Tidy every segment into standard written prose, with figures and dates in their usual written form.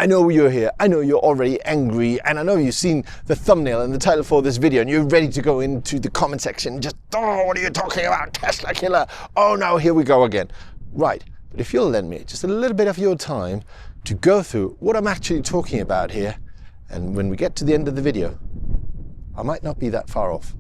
I know you're here, I know you're already angry, and I know you've seen the thumbnail and the title for this video and you're ready to go into the comment section and just, oh, what are you talking about, Tesla killer? Oh no, here we go again. Right, but if you'll lend me just a little bit of your time to go through what I'm actually talking about here, and when we get to the end of the video, I might not be that far off.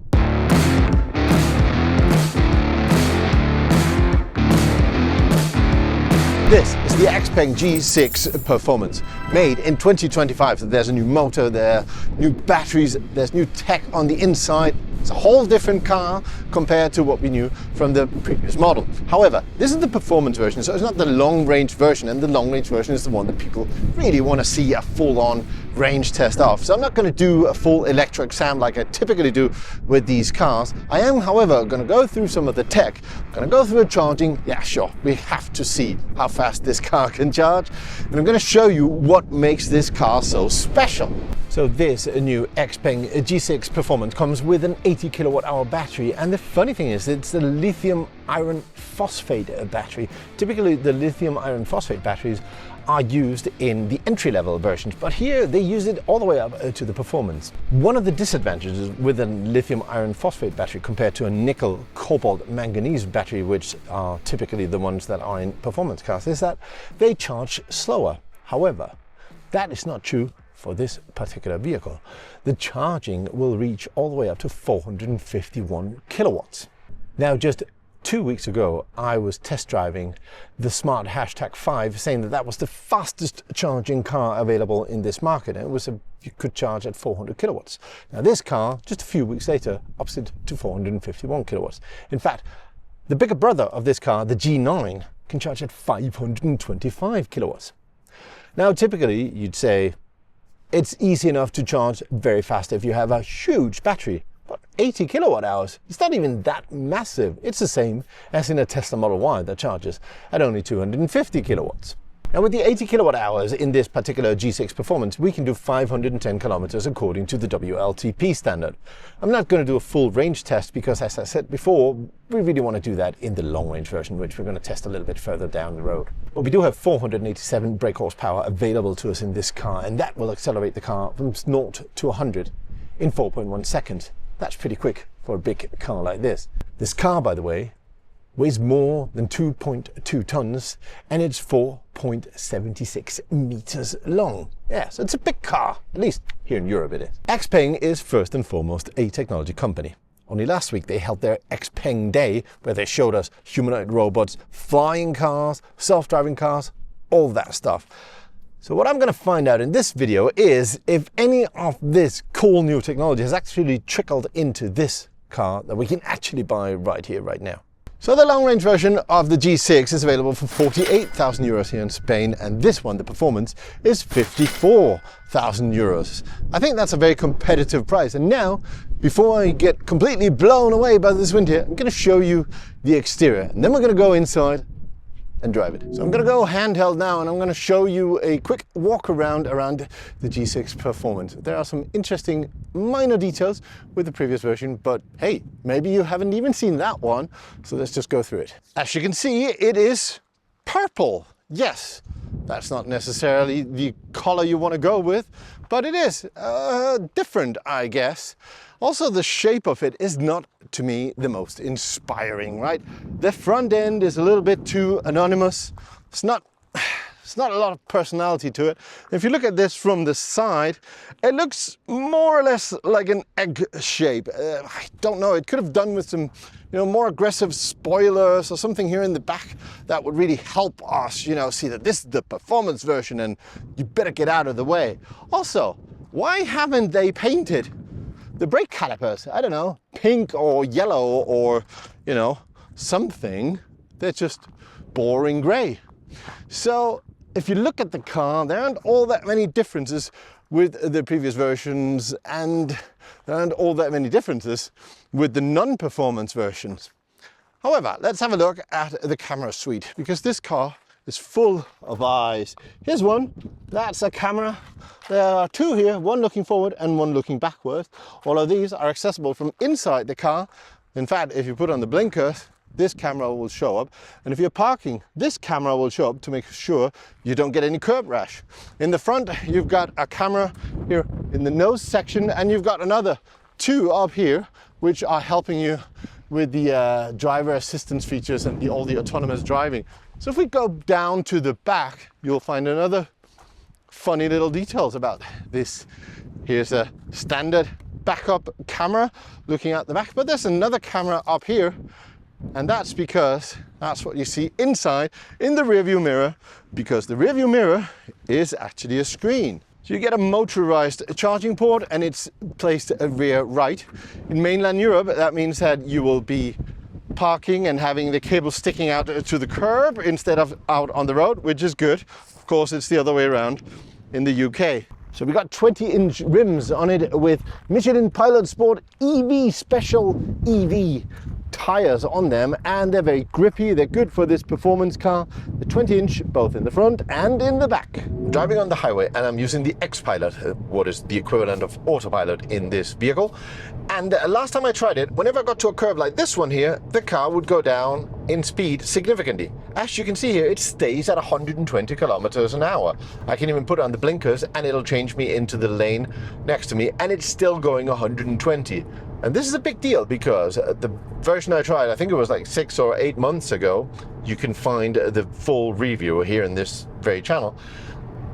This is the XPeng G6 Performance, made in 2025. So there's a new motor, there are new batteries, there's new tech on the inside. It's a whole different car compared to what we knew from the previous model. However, this is the performance version, so it's not the long-range version, and the long-range version is the one that people really want to see a full-on range test of. So I'm not going to do a full electric exam like I typically do with these cars. I am, however, going to go through some of the tech. I'm going to go through the charging. Yeah, sure, we have to see how fast this car can charge. And I'm going to show you what makes this car so special. So this new XPeng G6 Performance comes with an 80 kilowatt hour battery, and the funny thing is it's the lithium iron phosphate battery. Typically the lithium iron phosphate batteries are used in the entry-level versions, but here they use it all the way up to the performance. One of the disadvantages with a lithium iron phosphate battery compared to a nickel cobalt manganese battery, which are typically the ones that are in performance cars, is that they charge slower. However, that is not true for this particular vehicle. The charging will reach all the way up to 451 kilowatts. Now, just 2 weeks ago, I was test driving the Smart #5, saying that that was the fastest charging car available in this market. And it was you could charge at 400 kilowatts. Now this car, just a few weeks later, ups it to 451 kilowatts. In fact, the bigger brother of this car, the G9, can charge at 525 kilowatts. Now, typically, you'd say it's easy enough to charge very fast if you have a huge battery. But 80 kilowatt hours, it's not even that massive. It's the same as in a Tesla Model Y that charges at only 250 kilowatts. Now with the 80 kilowatt hours in this particular G6 Performance, we can do 510 kilometers according to the WLTP standard. I'm not going to do a full range test because, as I said before, we really want to do that in the long range version, which we're going to test a little bit further down the road. But we do have 487 brake horsepower available to us in this car, and that will accelerate the car from 0 to 100 in 4.1 seconds. That's pretty quick for a big car like this. This car, by the way, weighs more than 2.2 tons and it's 4.76 meters long. Yeah, so it's a big car, at least here in Europe it is. XPeng is first and foremost a technology company. Only last week they held their XPeng Day, where they showed us humanoid robots, flying cars, self-driving cars, all that stuff. So what I'm going to find out in this video is if any of this cool new technology has actually trickled into this car that we can actually buy right here, right now. So the long-range version of the G6 is available for 48,000 euros here in Spain, and this one, the Performance, is 54,000 euros. I think that's a very competitive price. And now, before I get completely blown away by this wind here, I'm going to show you the exterior, and then we're going to go inside and drive it. So I'm going to go handheld now, and I'm going to show you a quick walk around the G6 Performance. There are some interesting minor details with the previous version, but hey, maybe you haven't even seen that one, so let's just go through it. As you can see, it is purple. Yes, that's not necessarily the color you want to go with, but it is different, I guess. Also, the shape of it is not, to me, the most inspiring, right? The front end is a little bit too anonymous. It's not a lot of personality to it. If you look at this from the side, it looks more or less like an egg shape. I don't know, it could have done with some, more aggressive spoilers or something here in the back that would really help us, see that this is the performance version and you better get out of the way. Also, why haven't they painted the brake calipers, I don't know, pink or yellow or, something? They're just boring gray. So if you look at the car, there aren't all that many differences with the previous versions, and there aren't all that many differences with the non-performance versions. However, let's have a look at the camera suite, because this car is full of eyes. Here's one, that's a camera. There are two here, one looking forward and one looking backwards. All of these are accessible from inside the car. In fact, if you put on the blinkers, this camera will show up. And if you're parking, this camera will show up to make sure you don't get any curb rash. In the front, you've got a camera here in the nose section, and you've got another two up here, which are helping you with the driver assistance features and all the autonomous driving. So if we go down to the back, you'll find another funny little details about this. Here's a standard backup camera looking at the back, but there's another camera up here, and that's because that's what you see inside in the rear view mirror, because the rear view mirror is actually a screen. So you get a motorized charging port, and it's placed rear right. In mainland Europe, that means that you will be parking and having the cable sticking out to the curb instead of out on the road, which is good. Of course, it's the other way around in the UK. So we got 20-inch rims on it with Michelin Pilot Sport EV Special EV tires on them, and they're very grippy. They're good for this performance car. The 20-inch both in the front and in the back. I'm driving on the highway, and I'm using the X-Pilot, what is the equivalent of autopilot in this vehicle. And last time I tried it, whenever I got to a curve like this one here, the car would go down in speed significantly. As you can see here, it stays at 120 kilometers an hour. I can even put on the blinkers and it'll change me into the lane next to me, and it's still going 120. And this is a big deal because the version I tried, I think it was like 6 or 8 months ago, you can find the full review here in this very channel.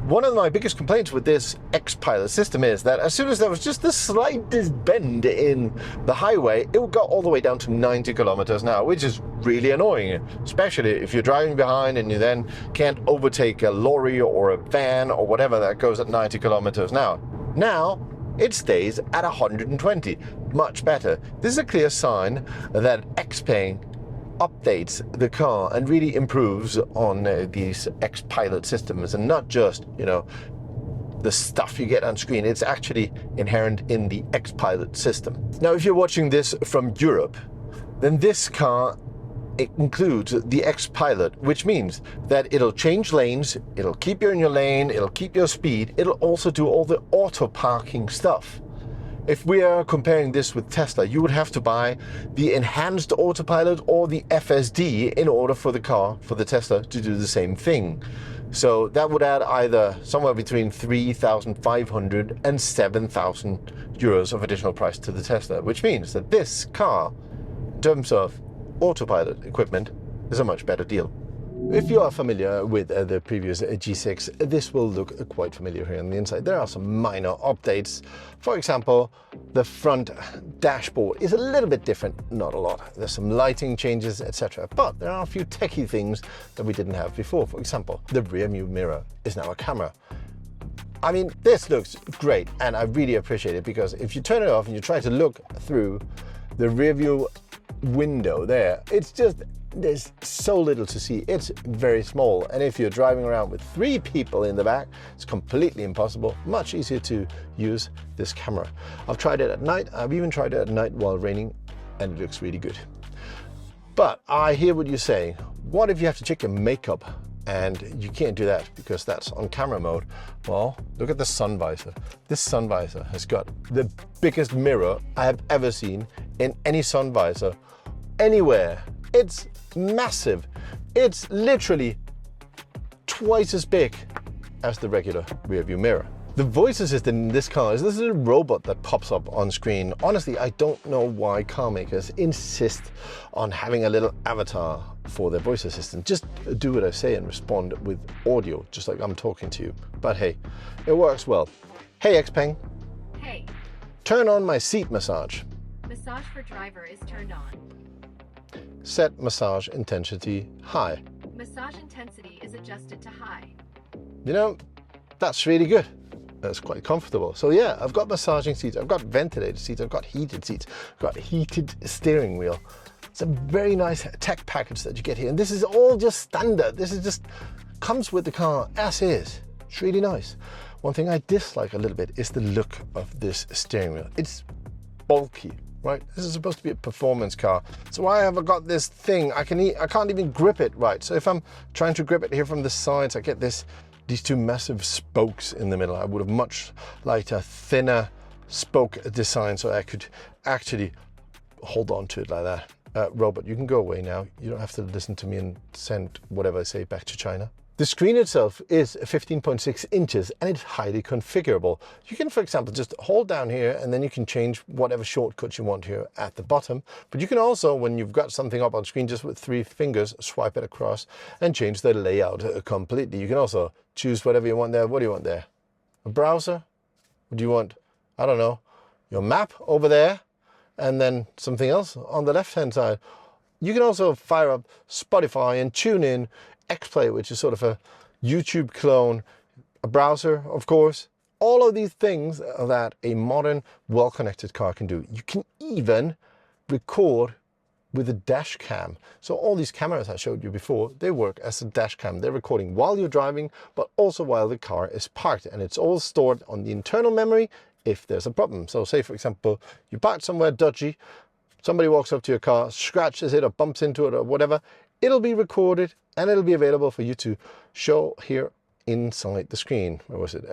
One of my biggest complaints with this X-Pilot system is that as soon as there was just the slightest bend in the highway, it would go all the way down to 90 kilometers an hour, which is really annoying, especially if you're driving behind and you then can't overtake a lorry or a van or whatever that goes at 90 kilometers an hour. Now, it stays at 120, much better. This is a clear sign that XPeng updates the car and really improves on these X-Pilot systems, and not just, you know, the stuff you get on screen. It's actually inherent in the X-Pilot system. Now, if you're watching this from Europe, then this car, it includes the X-Pilot, which means that it'll change lanes, it'll keep you in your lane, it'll keep your speed, it'll also do all the auto parking stuff. If we are comparing this with Tesla, you would have to buy the enhanced autopilot or the FSD in order for the car, for the Tesla, to do the same thing. So that would add either somewhere between 3,500 and 7,000 euros of additional price to the Tesla, which means that this car, in terms of autopilot equipment, is a much better deal. If you are familiar with the previous G6, this will look quite familiar here on the inside. There are some minor updates. For example, the front dashboard is a little bit different, not a lot. There's some lighting changes, etc. But there are a few techie things that we didn't have before. For example, the rear view mirror is now a camera. I mean, this looks great, and I really appreciate it, because if you turn it off and you try to look through the rear view window there, it's just, there's so little to see. It's very small, and if you're driving around with 3 people in the back, it's completely impossible. Much easier to use this camera. I've tried it at night. I've even tried it at night while raining, and it looks really good. But I hear what you're saying. What if you have to check your makeup and you can't do that because that's on camera mode? Well, look at the sun visor. This sun visor has got the biggest mirror I have ever seen in any sun visor anywhere. It's massive. It's literally twice as big as the regular rear view mirror. The voice assistant in this car is this little robot that pops up on screen. Honestly, I don't know why car makers insist on having a little avatar for their voice assistant. Just do what I say and respond with audio, just like I'm talking to you. But hey, it works well. Hey XPeng. Hey. Turn on my seat massage. Massage for driver is turned on. Set massage intensity high. Massage intensity is adjusted to high. You know, that's really good. That's quite comfortable. So yeah, I've got massaging seats, I've got ventilated seats, I've got heated seats, I've got a heated steering wheel. It's a very nice tech package that you get here. And this is all just standard. This is just comes with the car as is. It's really nice. One thing I dislike a little bit is the look of this steering wheel. It's bulky, right? This is supposed to be a performance car. So why have I got this thing? I can't even grip it right. So if I'm trying to grip it here from the sides, I get these 2 massive spokes in the middle. I would have much liked a thinner spoke design so I could actually hold on to it like that. Robot, you can go away now. You don't have to listen to me and send whatever I say back to China. The screen itself is 15.6 inches and it's highly configurable. You can, for example, just hold down here and then you can change whatever shortcuts you want here at the bottom. But you can also, when you've got something up on screen, just with 3 fingers, swipe it across and change the layout completely. You can also choose whatever you want there. What do you want there? A browser? What do you want? I don't know. Your map over there, and then something else on the left-hand side. You can also fire up Spotify and tune in, XPlay, which is sort of a YouTube clone, a browser, of course. All of these things that a modern, well-connected car can do. You can even record with a dash cam. So all these cameras I showed you before, they work as a dash cam. They're recording while you're driving, but also while the car is parked. And it's all stored on the internal memory if there's a problem. So say, for example, you parked somewhere dodgy, somebody walks up to your car, scratches it or bumps into it or whatever, it'll be recorded and it'll be available for you to show here inside the screen. Where was it?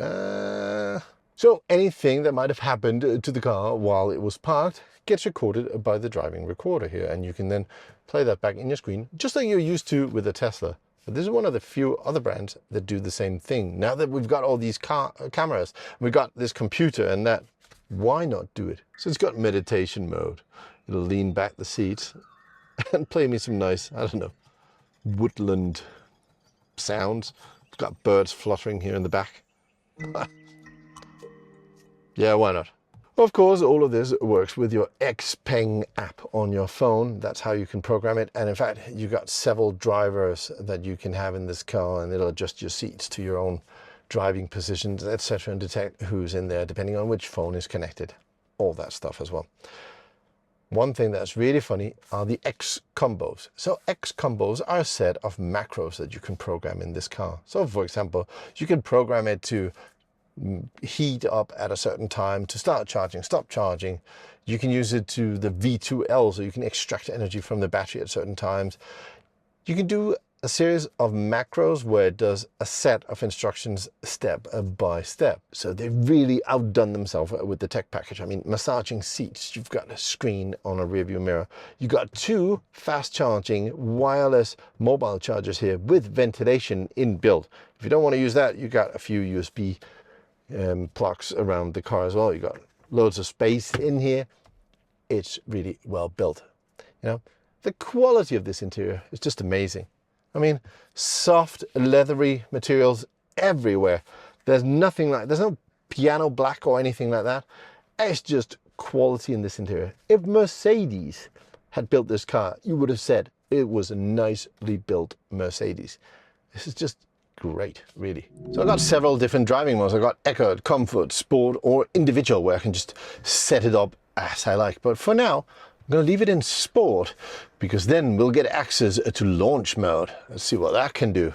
So anything that might have happened to the car while it was parked gets recorded by the driving recorder here, and you can then play that back in your screen, just like you're used to with a Tesla. But this is one of the few other brands that do the same thing. Now that we've got all these cameras, we've got this computer and that, why not do it? So it's got meditation mode. It'll lean back the seats and play me some nice, I don't know, woodland sounds. It's got birds fluttering here in the back. Yeah, why not? Of course, all of this works with your XPeng app on your phone. That's how you can program it. And in fact, you've got several drivers that you can have in this car, and it'll adjust your seats to your own driving positions, etc., and detect who's in there depending on which phone is connected. All that stuff as well. One thing that's really funny are the X combos. So X combos are a set of macros that you can program in this car. So for example, you can program it to heat up at a certain time, to start charging, stop charging. You can use it to the V2L, so you can extract energy from the battery at certain times. You can do a series of macros where it does a set of instructions step by step. So they've really outdone themselves with the tech package. I mean, massaging seats, you've got a screen on a rearview mirror. You've got 2 fast charging wireless mobile chargers here with ventilation inbuilt. If you don't want to use that, you've got a few USB plugs around the car as well. You got loads of space in here. It's really well built. You know, the quality of this interior is just amazing. I mean, soft, leathery materials everywhere. There's nothing like, there's no piano black or anything like that. It's just quality in this interior. If Mercedes had built this car, you would have said it was a nicely built Mercedes. This is just great, really. So I've got several different driving modes. I've got Eco, Comfort, Sport, or Individual, where I can just set it up as I like. But for now, I'm going to leave it in Sport, because then we'll get access to launch mode. Let's see what that can do.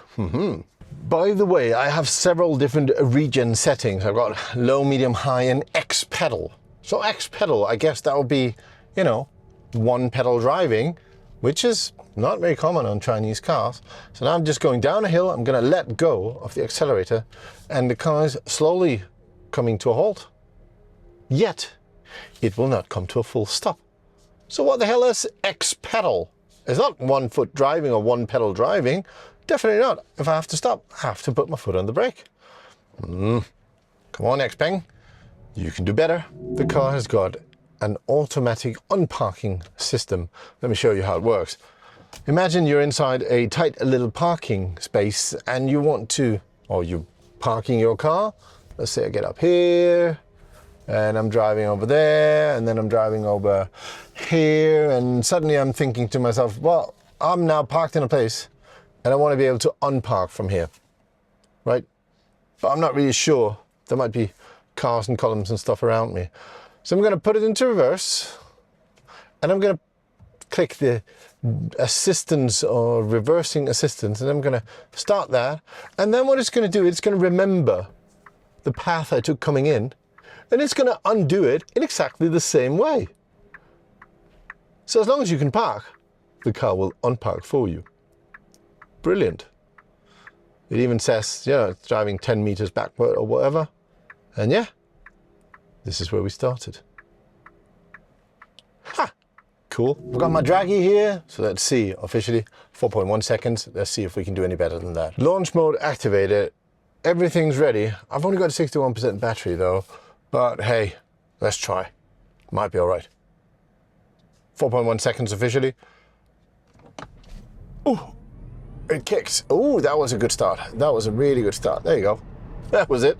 By the way, I have several different regen settings. I've got low, medium, high, and X pedal. So X pedal, I guess that would be, you know, 1 pedal driving, which is not very common on Chinese cars. So now I'm just going down a hill. I'm going to let go of the accelerator, and the car is slowly coming to a halt. Yet, it will not come to a full stop. So what the hell is X pedal? It's not 1 foot driving or 1 pedal driving. Definitely not. If I have to stop, I have to put my foot on the brake. Come on, XPeng. You can do better. The car has got an automatic unparking system. Let me show you how it works. Imagine you're inside a tight little parking space and you want to, or you're parking your car. Let's say I get up here, and I'm driving over there, and then I'm driving over here, and suddenly I'm thinking to myself, well, I'm now parked in a place and I want to be able to unpark from here, right? But I'm not really sure. There might be cars and columns and stuff around me. So I'm going to put it into reverse, and I'm going to click the assistance or reversing assistance, and I'm going to start that. And then what it's going to do, it's going to remember the path I took coming in, and it's going to undo it in exactly the same way. So as long as you can park, the car will unpark for you. Brilliant. It even says, you know, it's driving 10 meters backward or whatever. And yeah, this is where we started. Ha! Cool. tool. I've got my draggy here, so let's see, officially 4.1 seconds. Let's see if we can do any better than that. Launch mode activated, everything's ready. I've only got a 61% battery though, but hey, let's try. Might be all right. 4.1 seconds officially. Ooh, it kicks. Ooh, that was a good start. That was a really good start. There you go. That was it.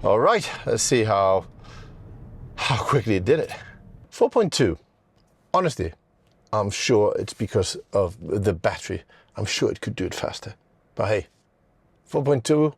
All right, let's see how quickly it did it. 4.2. Honestly, I'm sure it's because of the battery. I'm sure it could do it faster. But hey, 4.2,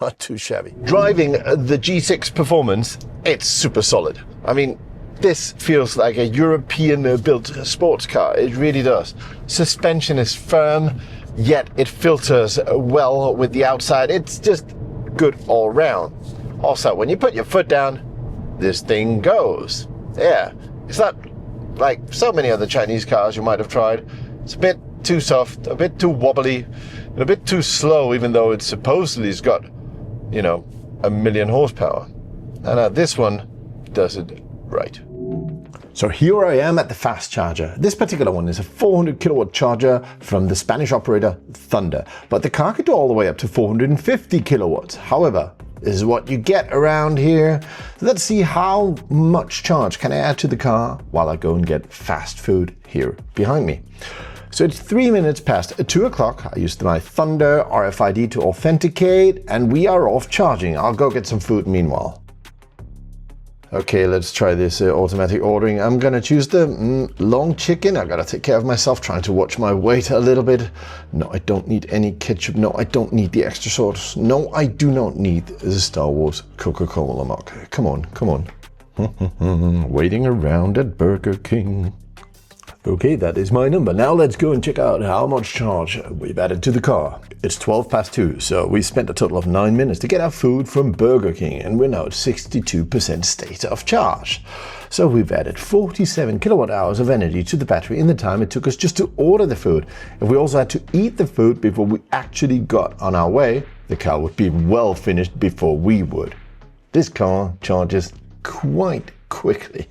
not too shabby. Driving the G6 Performance, it's super solid. I mean, this feels like a European-built sports car. It really does. Suspension is firm, yet it filters well with the outside. It's just good all round. Also, when you put your foot down, this thing goes. Yeah, it's not like so many other Chinese cars you might have tried. It's a bit too soft, a bit too wobbly, and a bit too slow, even though it supposedly has got, you know, 1 million horsepower. And this one does it right. So here I am at the fast charger. This particular one is a 400 kilowatt charger from the Spanish operator Thunder, but the car could do all the way up to 450 kilowatts. However, this is what you get around here. Let's see how much charge can I add to the car while I go and get fast food here behind me. So it's 3 minutes past 2 o'clock. I used my Thunder RFID to authenticate and we are off charging. I'll go get some food meanwhile. Okay, let's try this automatic ordering. I'm gonna choose the long chicken. I gotta take care of myself, trying to watch my weight a little bit. No, I don't need any ketchup. No, I don't need the extra sauce. No, I do not need the Star Wars Coca-Cola mug. Come on, come on. Waiting around at Burger King. Okay, that is my number. Now let's go and check out how much charge we've added to the car. It's 12 past 2, so we spent a total of 9 minutes to get our food from Burger King, and we're now at 62% state of charge. So we've added 47 kilowatt hours of energy to the battery in the time it took us just to order the food. If we also had to eat the food before we actually got on our way, the car would be well finished before we would. This car charges quite quickly.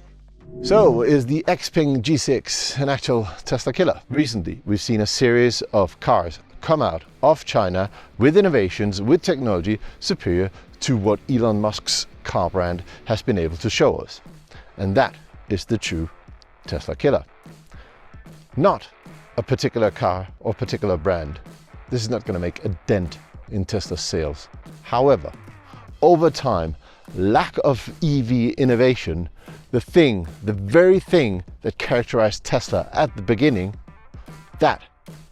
So, is the XPeng G6 an actual Tesla killer? Recently, we've seen a series of cars come out of China with innovations, with technology superior to what Elon Musk's car brand has been able to show us. And that is the true Tesla killer. Not a particular car or particular brand. This is not going to make a dent in Tesla's sales. However, over time, lack of EV innovation, the very thing that characterized Tesla at the beginning, that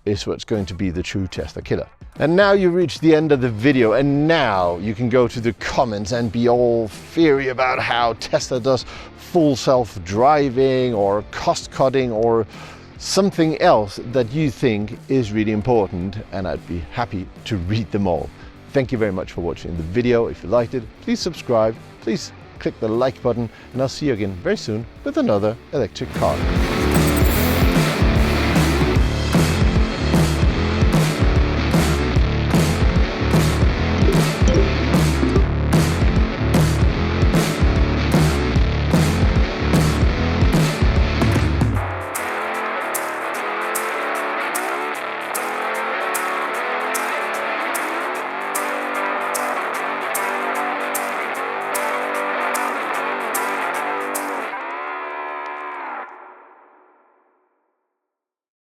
is what's going to be the true Tesla killer. And now you've reached the end of the video, and now you can go to the comments and be all fiery about how Tesla does full self-driving or cost cutting or something else that you think is really important, and I'd be happy to read them all. Thank you very much for watching the video. If you liked it, please subscribe, please click the like button, and I'll see you again very soon with another electric car.